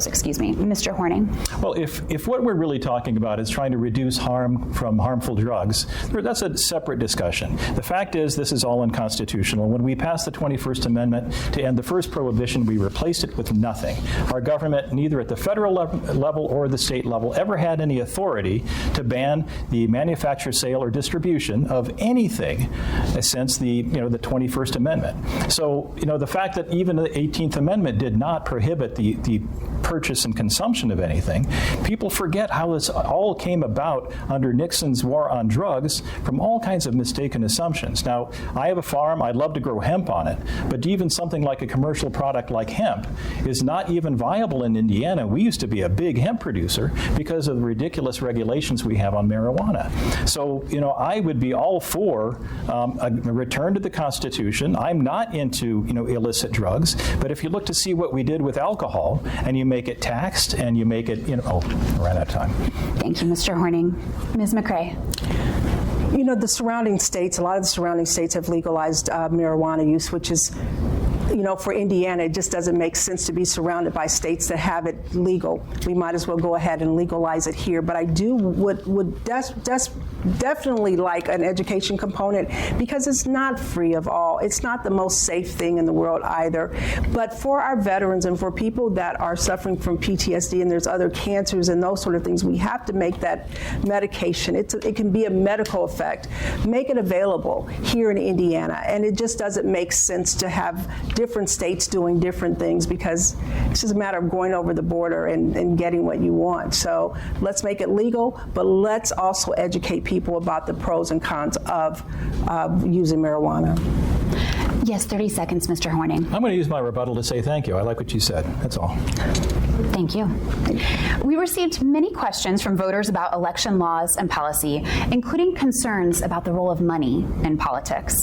Mr. Horning. Well, if what we're really talking about is trying to reduce harm from harmful drugs, that's a separate discussion. The fact is, this is all unconstitutional. When we passed the 21st Amendment to end the first prohibition, we replaced it with nothing. Our government, neither at the federal level or the state level, ever had any authority to ban the manufacture, sale, or distribution of anything since the 21st Amendment. So, the fact that even the 18th Amendment did not prohibit the purchase and consumption of anything, people forget how this all came about under Nixon's war on drugs from all kinds of mistaken assumptions. Now, I have a farm. I'd love to grow hemp on it, but even something like a commercial product like hemp is not even viable in Indiana. We used to be a big hemp producer because of the ridiculous regulations we have on marijuana. So, I would be all for a return to the Constitution. I'm not into, illicit drugs, but if you look to see what we did with alcohol, and you make it taxed, and you make it, I ran out of time. Thank you, Mr. Horning. Ms. McCray. The surrounding states, a lot of the surrounding states have legalized marijuana use, which is, for Indiana, it just doesn't make sense to be surrounded by states that have it legal. We might as well go ahead and legalize it here. But I would definitely like an education component, because it's not free of all. It's not the most safe thing in the world either. But for our veterans and for people that are suffering from PTSD and there's other cancers and those sort of things, we have to make that medication. It can be a medical effect. Make it available here in Indiana. And it just doesn't make sense to have different states doing different things, because it's just a matter of going over the border and getting what you want. So let's make it legal, but let's also educate people about the pros and cons of using marijuana. Yes, 30 seconds, Mr. Horning. I'm going to use my rebuttal to say thank you. I like what you said. That's all. Thank you. We received many questions from voters about election laws and policy, including concerns about the role of money in politics.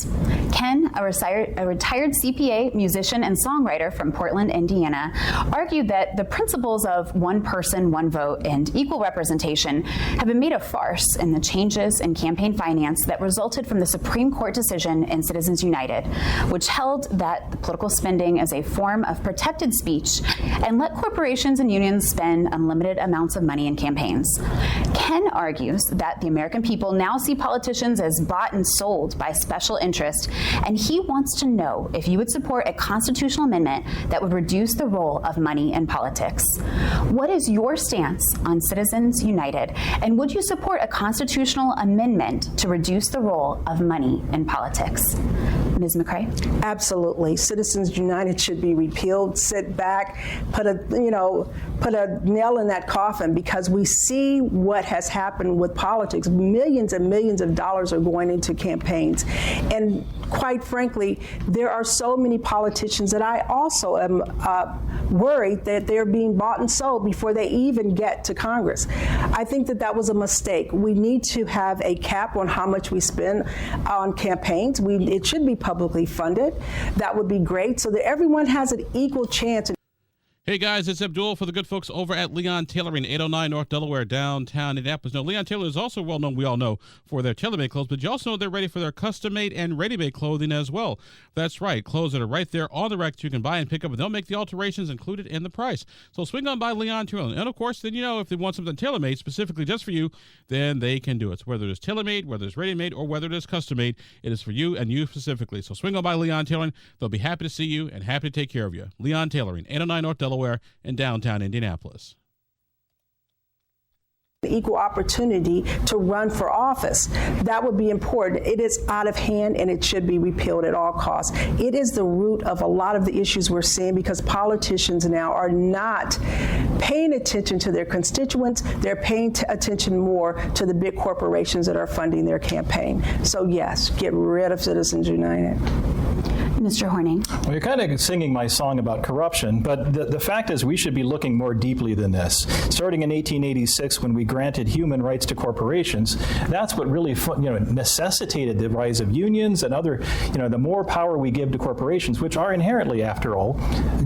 Ken, a retired CPA, musician, and songwriter from Portland, Indiana, argued that the principles of one person, one vote, and equal representation have been made a farce in the changes in campaign finance that resulted from the Supreme Court decision in Citizens United, which held that the political spending is a form of protected speech and let corporations and unions spend unlimited amounts of money in campaigns. Ken argues that the American people now see politicians as bought and sold by special interest, and he wants to know if you would support a constitutional amendment that would reduce the role of money in politics. What is your stance on Citizens United, and would you support a constitutional amendment to reduce the role of money in politics? Ms. McCray? Absolutely. Citizens United should be repealed. Sit back, put a nail in that coffin, because we see what has happened with politics. Millions and millions of dollars are going into campaigns. And quite frankly, there are so many politicians that I also am worried that they're being bought and sold before they even get to Congress. I think that was a mistake. We need to have a cap on how much we spend on campaigns. It should be publicly funded. That would be great, so that everyone has an equal chance. Hey guys, it's Abdul for the good folks over at Leon Tailoring, 809 North Delaware, downtown Indianapolis. Now, Leon Taylor is also well known, we all know, for their tailor-made clothes, but you also know they're ready for their custom-made and ready-made clothing as well. That's right, clothes that are right there on the rack you can buy and pick up, and they'll make the alterations included in the price. So swing on by Leon Tailoring. And of course, then if they want something tailor-made specifically just for you, then they can do it. So whether it's tailor-made, whether it's ready-made, or whether it is custom-made, it is for you and you specifically. So swing on by Leon Tailoring. They'll be happy to see you and happy to take care of you. Leon Tailoring, 809 North Delaware, and downtown Indianapolis. Equal opportunity to run for office. That would be important. It is out of hand, and it should be repealed at all costs. It is the root of a lot of the issues we're seeing, because politicians now are not paying attention to their constituents. They're paying attention more to the big corporations that are funding their campaign. So yes, get rid of Citizens United. Mr. Horning. Well, you're kind of singing my song about corruption, but the fact is we should be looking more deeply than this. Starting in 1886, when we granted human rights to corporations, that's what really necessitated the rise of unions and other, the more power we give to corporations, which are inherently, after all,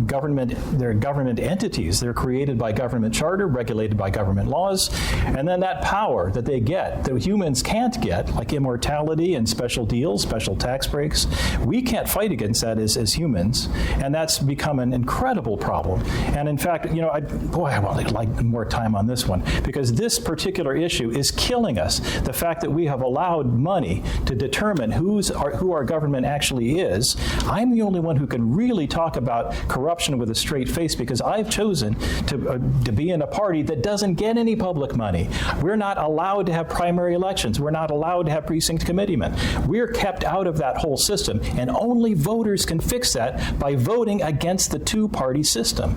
they're government entities. They're created by government charter, regulated by government laws, and then that power that they get, that humans can't get, like immortality and special deals, special tax breaks, we can't fight against experience that as humans, and that's become an incredible problem. And in fact, I would like more time on this one, because this particular issue is killing us. The fact that we have allowed money to determine who our government actually is. I'm the only one who can really talk about corruption with a straight face, because I've chosen to be in a party that doesn't get any public money. We're not allowed to have primary elections. We're not allowed to have precinct committeemen. We're kept out of that whole system, and only voters can fix that by voting against the two-party system.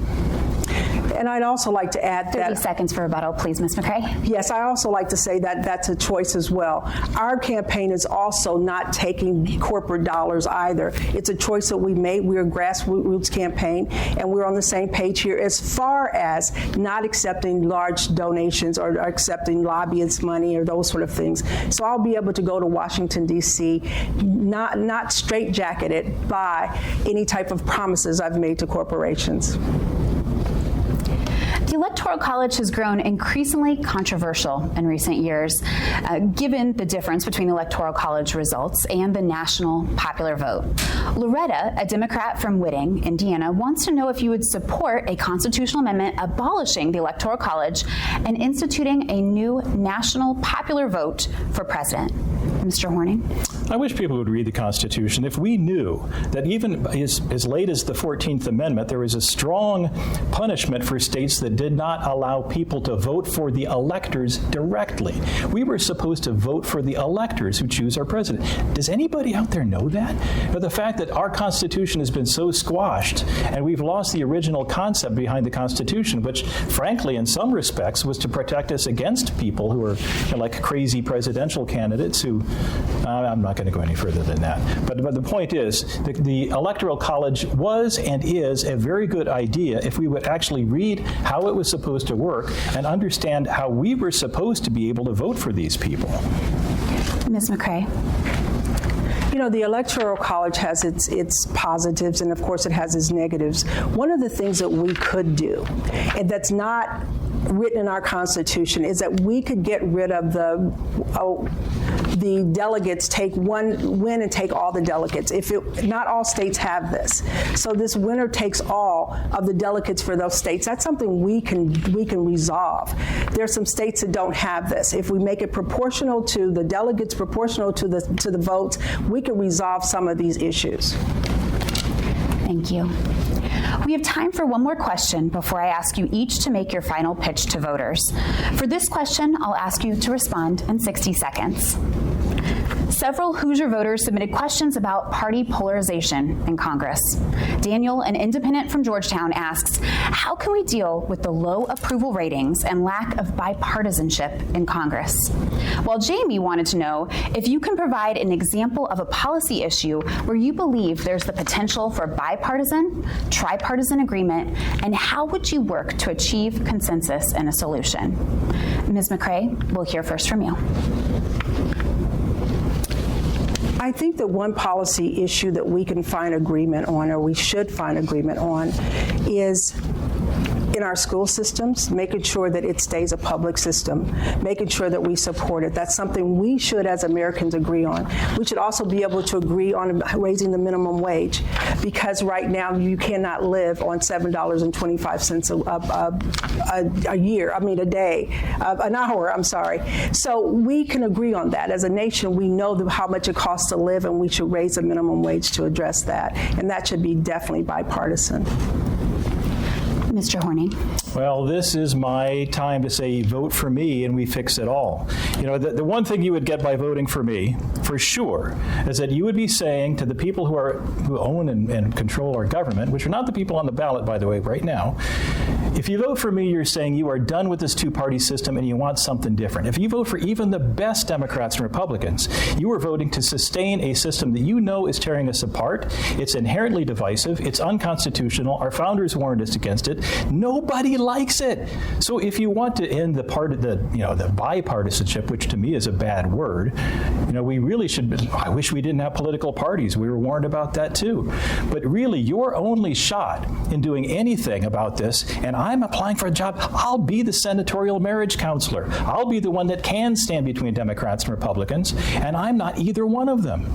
And I'd also like to add 30 seconds for rebuttal, please, Ms. McCray. Yes, I also like to say that that's a choice as well. Our campaign is also not taking corporate dollars either. It's a choice that we made. We're a grassroots campaign, and we're on the same page here as far as not accepting large donations or accepting lobbyists' money or those sort of things. So I'll be able to go to Washington, D.C., not straitjacketed by any type of promises I've made to corporations. The Electoral College has grown increasingly controversial in recent years, given the difference between the Electoral College results and the national popular vote. Loretta, a Democrat from Whitting, Indiana, wants to know if you would support a constitutional amendment abolishing the Electoral College and instituting a new national popular vote for president. Mr. Horning. I wish people would read the Constitution. If we knew that even as late as the 14th Amendment, there was a strong punishment for states that did not allow people to vote for the electors directly. We were supposed to vote for the electors who choose our president. Does anybody out there know that? But the fact that our Constitution has been so squashed, and we've lost the original concept behind the Constitution, which, frankly, in some respects, was to protect us against people who are like crazy presidential candidates who, I'm not going to go any further than that. But the point is, the Electoral College was and is a very good idea if we would actually read how it was supposed to work and understand how we were supposed to be able to vote for these people. Ms. McCray. The Electoral College has its positives, and of course it has its negatives. One of the things that we could do, and that's not written in our Constitution, is that we could get rid of the delegates win and take all the delegates. Not all states have this. So this winner takes all of the delegates for those states. That's something we can resolve. There's some states that don't have this. If we make it proportional to the delegates, proportional to the votes, we can resolve some of these issues. Thank you. We have time for one more question before I ask you each to make your final pitch to voters. For this question, I'll ask you to respond in 60 seconds. Several Hoosier voters submitted questions about party polarization in Congress. Daniel, an independent from Georgetown, asks, how can we deal with the low approval ratings and lack of bipartisanship in Congress? While Jamie wanted to know if you can provide an example of a policy issue where you believe there's the potential for bipartisan, tripartisan agreement, and how would you work to achieve consensus and a solution? Ms. McCray, we'll hear first from you. I think that one policy issue that we can find agreement on, or we should find agreement on, is in our school systems, making sure that it stays a public system, making sure that we support it. That's something we should, as Americans, agree on. We should also be able to agree on raising the minimum wage, because right now you cannot live on $7.25 a day, an hour, I'm sorry. So we can agree on that. As a nation, we know how much it costs to live, and we should raise the minimum wage to address that. And that should be definitely bipartisan. Mr. Horning. Well, this is my time to say, vote for me and we fix it all. The one thing you would get by voting for me, for sure, is that you would be saying to the people who own and control our government, which are not the people on the ballot, by the way, right now, if you vote for me, you're saying you are done with this two-party system and you want something different. If you vote for even the best Democrats and Republicans, you are voting to sustain a system that you know is tearing us apart. It's inherently divisive. It's unconstitutional. Our founders warned us against it. Nobody likes it. So if you want to end the bipartisanship, which to me is a bad word, we really should. I wish we didn't have political parties. We were warned about that too. But really, your only shot in doing anything about this, and I'm applying for a job, I'll be the senatorial marriage counselor. I'll be the one that can stand between Democrats and Republicans, and I'm not either one of them.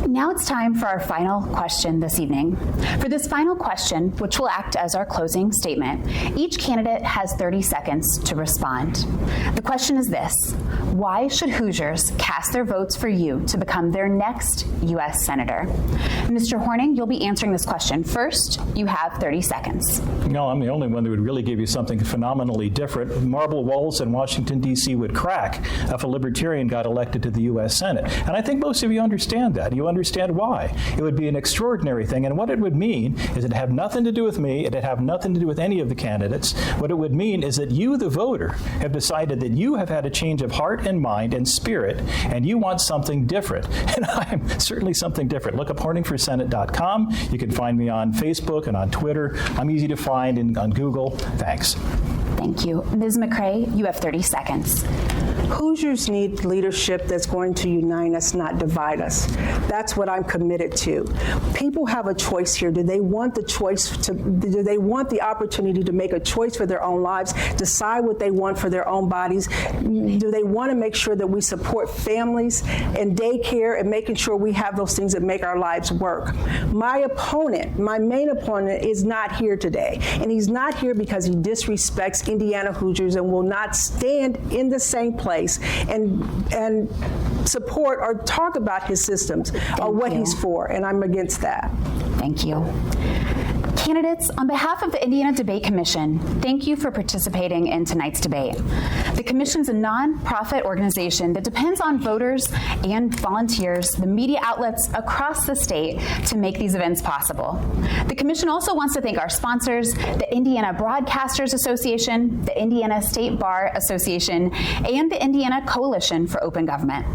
Now it's time for our final question this evening. For this final question, which will act as our closing statement, each candidate has 30 seconds to respond. The question is this: why should Hoosiers cast their votes for you to become their next U.S. Senator? Mr. Horning, you'll be answering this question first. You have 30 seconds. No, I'm the only one that would really give you something phenomenally different. Marble walls in Washington, D.C. would crack if a libertarian got elected to the U.S. Senate. And I think most of you understand that. You understand why. It would be an extraordinary thing. And what it would mean is it'd have nothing to do with me. It'd have nothing to do with any of the candidates. What it would mean is that you, the voter, have decided that you have had a change of heart and mind and spirit, and you want something different. And I'm certainly something different. Look up HorningForSenate.com. You can find me on Facebook and on Twitter. I'm easy to find on Google. Thanks. Thank you. Ms. McCray, you have 30 seconds. Hoosiers need leadership that's going to unite us, not divide us. That's what I'm committed to. People have a choice here. Do they want the do they want the opportunity to make a choice for their own lives, decide what they want for their own bodies? Do they want to make sure that we support families and daycare and making sure we have those things that make our lives work? My opponent, my main opponent, is not here today. And he's not here because he disrespects Indiana Hoosiers and will not stand in the same place and support or talk about his systems or what he's for, and I'm against that. Thank you. Candidates, on behalf of the Indiana Debate Commission, thank you for participating in tonight's debate. The Commission's a nonprofit organization that depends on voters and volunteers, the media outlets across the state, to make these events possible. The Commission also wants to thank our sponsors, the Indiana Broadcasters Association, the Indiana State Bar Association, and the Indiana Coalition for Open Government.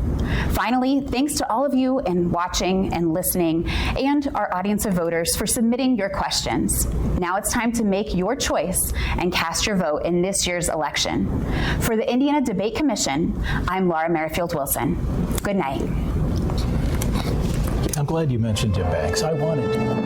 Finally, thanks to all of you in watching and listening, and our audience of voters for submitting your questions. Now it's time to make your choice and cast your vote in this year's election. For the Indiana Debate Commission, I'm Laura Merrifield Wilson. Good night. I'm glad you mentioned Jim Banks. I wanted to.